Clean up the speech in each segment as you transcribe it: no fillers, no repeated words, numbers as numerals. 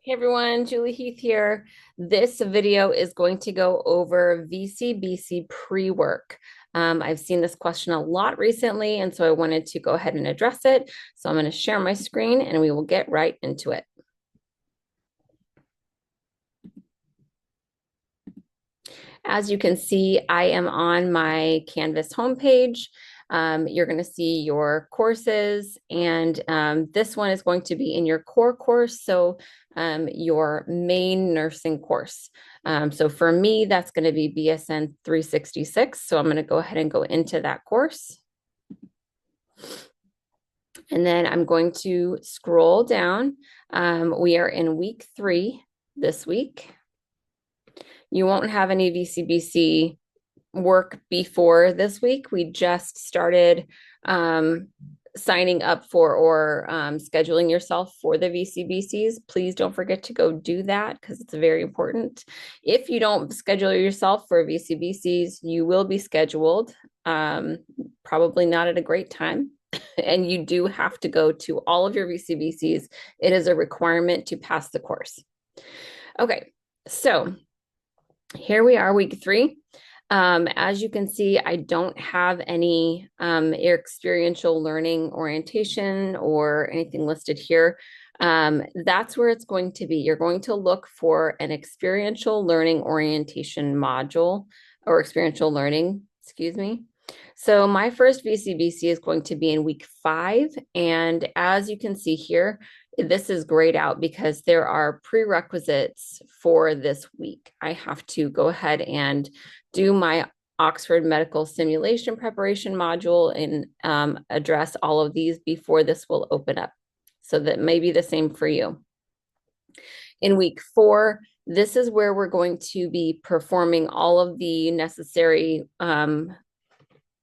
Hey everyone, Julie Heath here. This video is going to go over VCBC pre-work. I've seen this question a lot recently, and so I wanted to go ahead and address it. So I'm going to share my screen and we will get right into it. As you can see, I am on my Canvas homepage. You're going to see your courses, and this one is going to be in your core course, so your main nursing course. So for me, that's going to be BSN 366. So I'm going to go ahead and go into that course. And then I'm going to scroll down. We are in week 3 this week. You won't have any VCBC work before this week. We just started signing up for or scheduling yourself for the VCBCs. Please don't forget to go do that because it's very important. If you don't schedule yourself for VCBCs, you will be scheduled, probably not at a great time. And you do have to go to all of your VCBCs. It is a requirement to pass the course. Okay, so here we are, week 3. As you can see, I don't have any experiential learning orientation or anything listed here. That's where it's going to be. You're going to look for an experiential learning orientation module or experiential learning, excuse me. So my first VCBC is going to be in week 5. And as you can see here, this is grayed out because there are prerequisites for this week. I have to go ahead and do my Oxford Medical Simulation Preparation module and address all of these before this will open up. So that may be the same for you. In week 4, this is where we're going to be performing all of the necessary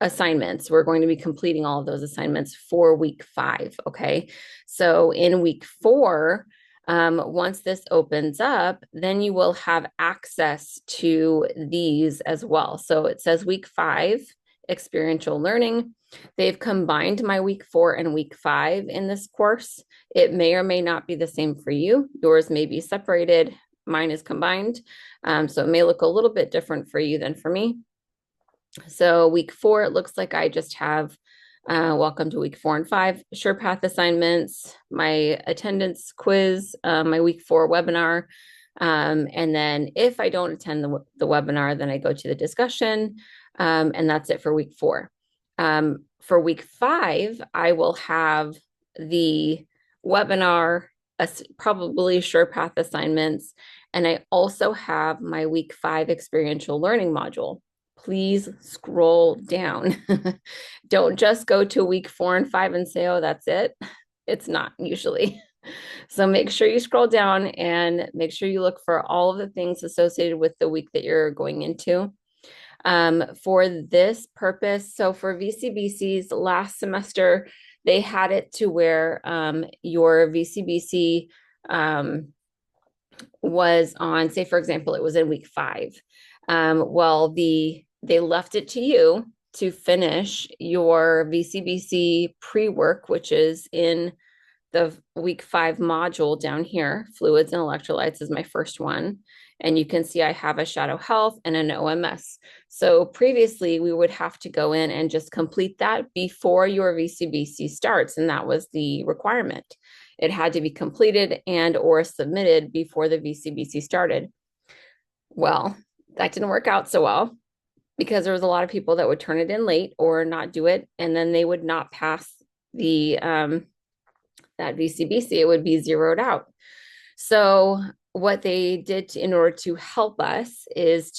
assignments. We're going to be completing all of those assignments for week 5. Okay. So in week 4, once this opens up, then you will have access to these as well. So it says week 5, experiential learning. They've combined my week 4 and week 5 in this course. It may or may not be the same for you. Yours may be separated. Mine is combined. So it may look a little bit different for you than for me. So week 4, it looks like I just have welcome to week 4 and 5, SurePath assignments, my attendance quiz, my week 4 webinar. And then if I don't attend the webinar, then I go to the discussion, and that's it for week 4. For week 5, I will have the webinar, probably SurePath assignments, and I also have my week 5 experiential learning module. Please scroll down. Don't just go to week 4 and 5 and say, oh, that's it. It's not usually. So make sure you scroll down and make sure you look for all of the things associated with the week that you're going into. For this purpose, so for VCBCs last semester, they had it to where your VCBC was on, say, for example, it was in week 5. Well, they left it to you to finish your VCBC pre-work, which is in the week 5 module down here. Fluids and electrolytes is my first one. And you can see I have a shadow health and an OMS. So previously we would have to go in and just complete that before your VCBC starts. And that was the requirement. It had to be completed and or submitted before the VCBC started. Well, that didn't work out so well because there was a lot of people that would turn it in late or not do it, and then they would not pass the that VCBC. It would be zeroed out. So what they did in order to help us is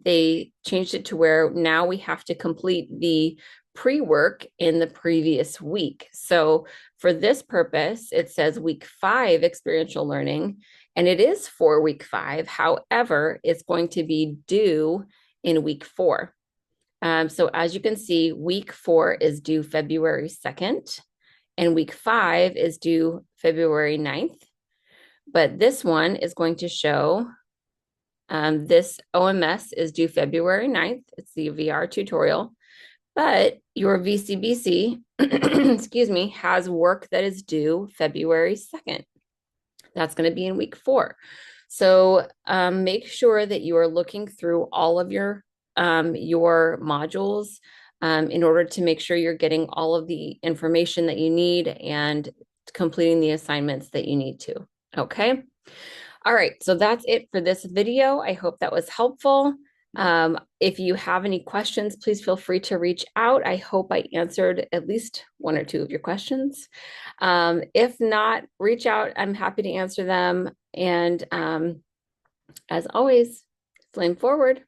they changed it to where now we have to complete the pre-work in the previous week. So for this purpose, it says week 5 experiential learning, and it is for week 5. However, it's going to be due in week 4. So as you can see, week 4 is due February 2nd, and week 5 is due February 9th. But this one is going to show this OMS is due February 9th. It's the VR tutorial. But your VCBC, excuse me, has work that is due February 2nd. That's going to be in week 4. So make sure that you are looking through all of your modules in order to make sure you're getting all of the information that you need and completing the assignments that you need to. Okay. All right. So that's it for this video. I hope that was helpful. If you have any questions, please feel free to reach out. I hope I answered at least 1 or 2 of your questions. If not, reach out. I'm happy to answer them. And as always, flame forward.